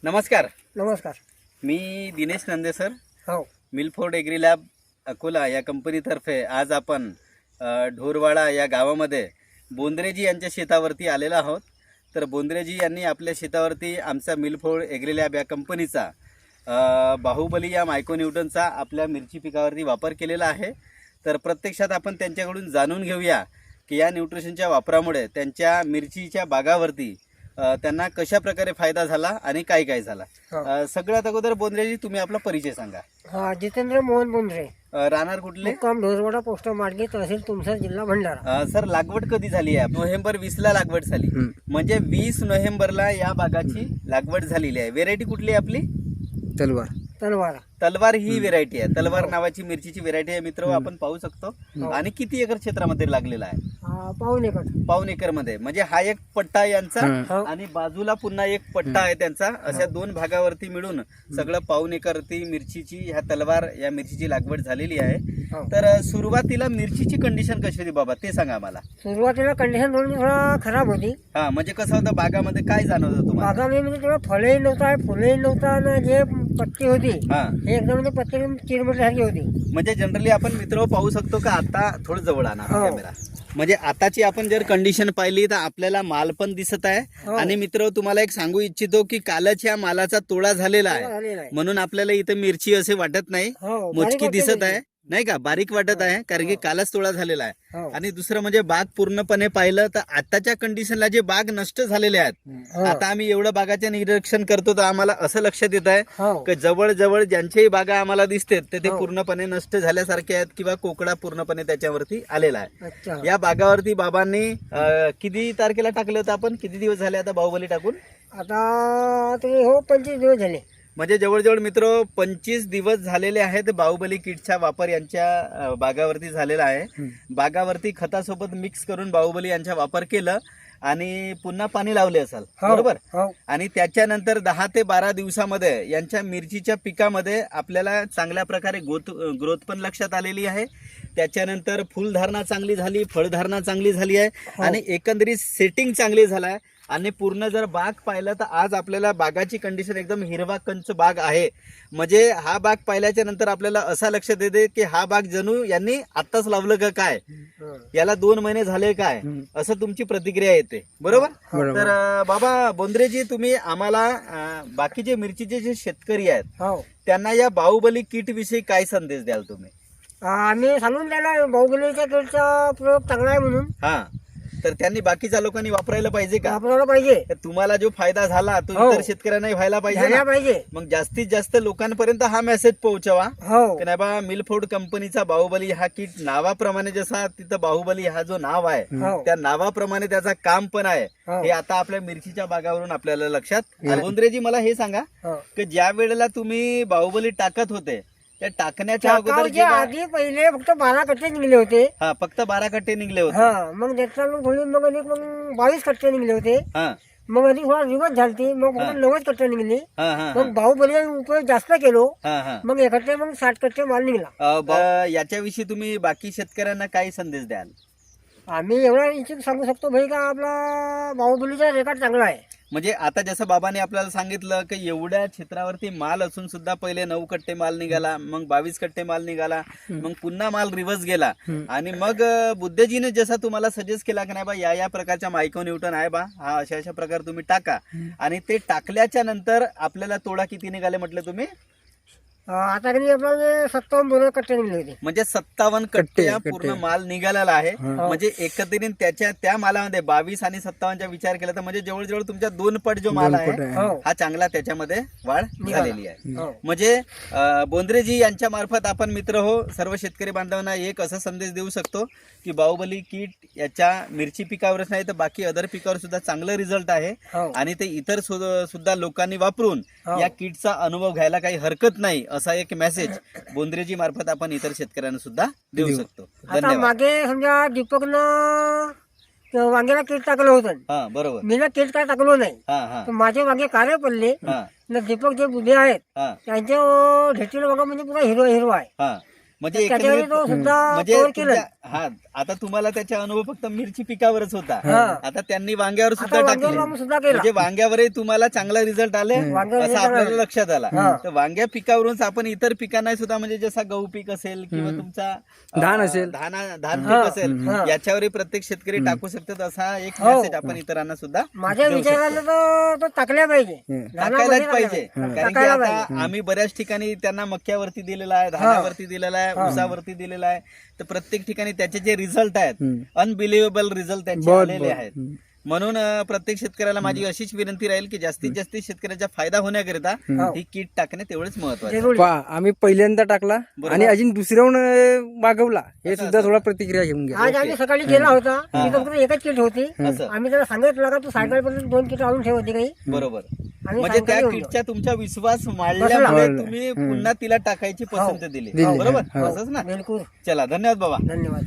नमस्कार. नमस्कार. मी दिनेश नंदे सर, हो. मिलफोर्ड एग्री लॅब अकोला या कंपनीतर्फे आज आपण ढोरवाडा या गावामध्ये बोंद्रेजी यांच्या शेतावरती आलेलो आहोत. तर बोंद्रेजी यांनी आपल्या शेतावरती आमचा मिलफोर्ड एग्री लॅब या कंपनीचा बाहुबली या मायक्रोन्यूटनचा आपल्या मिरची पिकावरती वापर केलेला आहे. तर प्रत्यक्षात आपण त्यांच्याकडून जाणून घेऊया की या न्यूट्रिशनच्या वापरामुळे त्यांच्या मिरचीच्या बागावरती त्यांना कशा प्रकारे फायदा झाला आणि काय काय झाला. सगळ्यात अगोदर बोंद्रेजी तुम्ही आपला परिचय सांगा. हा, जितेंद्र मोहन बोंद्रे, राहणार कुठले? मुक्काम ढोरवाडा, पोस्ट माडगी, तहसील तुमसर, जिल्हा भंडारा. सर, लागवड कधी झाली आहे? नोव्हेंबर 20 ला लागवड झाली. म्हणजे 20 नोव्हेंबरला या बागाची लागवड झालेली आहे. व्हेरायटी कुठली आहे आपली? तलवार. तलवार ही व्हेरायटी आहे. तलवार नावाची मिरचीची व्हेरायटी आहे मित्र, आपण पाहू शकतो. आणि किती एकर क्षेत्रामध्ये लागलेला आहे? पाऊन एकर मध्ये. म्हणजे हा एक पट्टा यांचा आणि बाजूला पुन्हा एक पट्टा आहे त्यांचा. अशा दोन भागावरती मिळून सगळं पाऊन एकर ती मिरचीची, ह्या तलवार या मिरचीची लागवड झालेली आहे. तर सुरुवातीला मिरचीची कंडिशन कशी होती बाबा, ते सांगा मला. सुरुवातीला कंडिशन थोडा खराब होती. हा, म्हणजे कसं होतं बागामध्ये, काय जाणवत होतं तुम्हाला? बागामध्ये म्हणजे थोडं फळही नव्हता, फुलही नव्हता, आणि जे पत्ती होती हे एकदम म्हणजे पत्ती चिरमटल्यासारखी होती. म्हणजे जनरली आपण मित्र पाहू शकतो का, आता थोडं जवळ आणा कॅमेरा. म्हणजे आताची आपण जर कंडिशन पाहिली तर आपल्याला माल पण दिसत आहे. आणि मित्र, तुम्हाला एक सांगू इच्छितो की कालच या मालाचा तोडा झालेला आहे, म्हणून आपल्याला इथं मिरची असे वाटत नाही, मोजकी दिसत आहे, नाही का, बारीक वाटत आहे, कारण की कालच तोडा झालेला आहे. आणि दुसरं म्हणजे बाग पूर्णपणे पाहिलं तर आताच्या कंडिशनला जे बाग नष्ट झालेले आहेत, आता आम्ही एवढं बागाचे निरीक्षण करतो तर आम्हाला असं लक्षात येत आहे की जवळ ज्यांच्याही बागा आम्हाला दिसतात ते पूर्णपणे नष्ट झाल्यासारखे आहेत किंवा कोकडा पूर्णपणे त्याच्यावरती आलेला आहे. या बागावरती बाबांनी किती तारखेला टाकलं होतं आपण? किती दिवस झाले आता बाहुबली टाकून? आता ते 25 दिवस झाले. म्हणजे जवळजवळ मित्र 25 दिवस झालेले आहेत. बाहुबली किटचा वापर यांच्या बागावरती झालेला आहे. बागावरती खतासोबत मिक्स करून बाहुबली यांचा वापर केलं आणि पुन्हा पाणी लावले असाल, बरोबर? आणि त्याच्यानंतर 10 ते 12 दिवसामध्ये यांच्या मिरचीच्या पिकामध्ये आपल्याला चांगल्या प्रकारे ग्रोथ पण लक्षात आलेली आहे. त्याच्यानंतर फुलधारणा चांगली झाली, फळधारणा चांगली झाली आहे आणि एकंदरीत सेटिंग चांगली झाला आहे. आणि पूर्ण जर बाग पाहिलं तर आज आपल्याला बागाची कंडिशन एकदम हिरवा कंच बाग आहे. म्हणजे हा बाग पाहिल्याच्या नंतर आपल्याला असा लक्षात येते की हा बाग जणू यांनी आत्ताच लावलं का काय, याला 2 महिने झाले काय, असं तुमची प्रतिक्रिया येते, बरोबर? तर बाबा बोंद्रेजी, तुम्ही आम्हाला बाकीचे मिरचीचे जे शेतकरी आहेत त्यांना या बाहुबली किट विषयी काय संदेश द्याल तुम्ही? आम्ही सांगून द्यायला बाहुबलीच्या किटचा प्रयोग चांगला आहे म्हणून. तर त्यांनी बाकीच्या लोकांनी वापरायला पाहिजे का? वापरायला पाहिजे. तुम्हाला जो फायदा झाला तो इतर शेतकऱ्यांना व्हायला पाहिजे. मग जास्तीत जास्त लोकांपर्यंत हा मेसेज पोहोचवा की नाही बा, मिलफोर्ड कंपनीचा बाहुबली हा किट नावाप्रमाणे, जसा तिथं बाहुबली हा जो नाव आहे त्या नावाप्रमाणे त्याचा काम पण आहे. हे आता आपल्या मिरचीच्या बागावरून आपल्याला लक्षात. बोंद्रेजी, मला हे सांगा की ज्या वेळेला तुम्ही बाहुबली टाकत होते त्या टाकण्याच्या अगोदर आधी पहिले फक्त 12 कट्टे निघले होते. फक्त 12 कट्टे निघले होते. मग त्याचा मग 22 कट्टे निघले होते. मग अधिक थोडा रिवर्स झालती, मग 90 कट्टे निघली. मग बाहुबली उपयोग जास्त केलो, मग एकट्टे मग 60 कट्टे माल निघला. याच्याविषयी तुम्ही बाकी शेतकऱ्यांना काय संदेश द्याल? आम्ही एवढा इच्छुक सांगू शकतो भाई का आपला बाहुबलीचा रेकॉर्ड चांगला आहे. म्हणजे आता जसं बाबांनी आपल्याला सांगितलं की एवढ्या क्षेत्रावरती माल असून सुद्धा पहिले 9 कट्टे माल निघाला, मग 22 कट्टे माल निघाला, मग पुन्हा माल रिव्हर्स गेला. आणि मग बुद्धजीने जसा तुम्हाला सजेस्ट केला की नाही बा, या प्रकारच्या मायक्रोन्यूटन आहे बा, हा अशा प्रकारे तुम्ही टाका. आणि ते टाकल्याच्या नंतर आपल्याला तोडा किती निघाले म्हटलं तुम्ही? आता आपल्याला 57 कट्टे निघले होते. म्हणजे 57 कट्टे पूर्ण माल निघालेला आहे. म्हणजे एकत्रित त्या मालामध्ये 22 आणि 57चा विचार केला तर म्हणजे जवळजवळ तुमच्या 2 पट जो माल आहे हा चांगला त्याच्यामध्ये वाढ झालेली आहे. म्हणजे बोंद्रेजी यांच्या मार्फत आपण मित्र हो सर्व शेतकरी बांधवांना एक असा संदेश देऊ शकतो की बाहुबली किट याच्या मिरची पिकावरच नाही तर बाकी अदर पिकावर सुद्धा चांगला रिझल्ट आहे. आणि ते इतर सुद्धा लोकांनी वापरून या किटचा अनुभव घ्यायला काही हरकत नाही, असा एक मेसेज बोंद्रेजी मार्फत आपण इतर शेतकऱ्यांना सुद्धा देऊ शकतो. धन्यवाद. मागे समजा दीपकनं वांग्याला किट टाकलं होतं, बरोबर, मी ना किट काय टाकलो नाही, माझे वांगे कार्य पडले. दीपक जे बुद्धे आहेत त्यांच्या ढेटीला बघा म्हणजे पुरा हिरवा आहे. म्हणजे त्याच्यावर एकंदरीत तो सुद्धा म्हणजे cover केलं. हा आता तुम्हाला त्याचा अनुभव फक्त मिरची पिकावरच होता. हा. आता त्यांनी वांग्यावर सुद्धा आता टाकले. वांग्यावर सुद्धा केला. म्हणजे वांग्यावरही तुम्हाला चांगला रिझल्ट आले वांग्यावर असं result आपल्याला आले. लक्षात आला. हा. तर वांग्या पिकावरूनच आपण इतर पिकांना सुद्धा म्हणजे जसा गहू पीक असेल किंवा तुमचा धान असेल. धान पीक असेल हा. याच्यावरही प्रत्येक शेतकरी टाकू शकतात असा एक हो. मेसेज आपण इतरांना सुद्धा माझ्या देऊ शकतो. विचारानं तो टाकल्या पाहिजे. टाकायलाच धानामध्ये पाहिजे टाकल्या कारण की टाकायला आता पाहिजे. आम्ही बऱ्याच ठिकाणी त्यांना मक्यावरती दिलेला आहे, धानावरती दिलेला आहे, ऊसावरती दिलेला आहे. तर प्रत्येक ठिकाणी त्याचे जे रिझल्ट आहेत अनबिलिव्हेबल रिझल्ट त्यांचे आलेले आहेत. म्हणून प्रत्येक शेतकऱ्याला माझी अशीच विनंती राहील की जास्तीत जास्त शेतकऱ्याचा फायदा होण्याकरिता ही किट टाकणे तेवढेच महत्वाचं. जरूर. आम्ही पहिल्यांदा टाकला आणि अजून दुसऱ्याहून मागवला हे सुद्धा थोडा प्रतिक्रिया घेऊन घ्या. आज आम्ही सकाळी गेला होता तिथं फक्त एकच किट होती. असं. आम्ही त्याला सांगितलं का तू सायकलपर्यंत 2 किट आणून ठेवते काही. बरोबर. आम्ही म्हणजे त्या सायंकाळी किटच्या तुमचा विश्वास वाढल्यामुळे बसला. तुम्ही पुन्हा तिला टाकायची पसंत दिली. दिली. बरोबर हो. असंच ना. बिलकुल. चला धन्यवाद बाबा. धन्यवाद.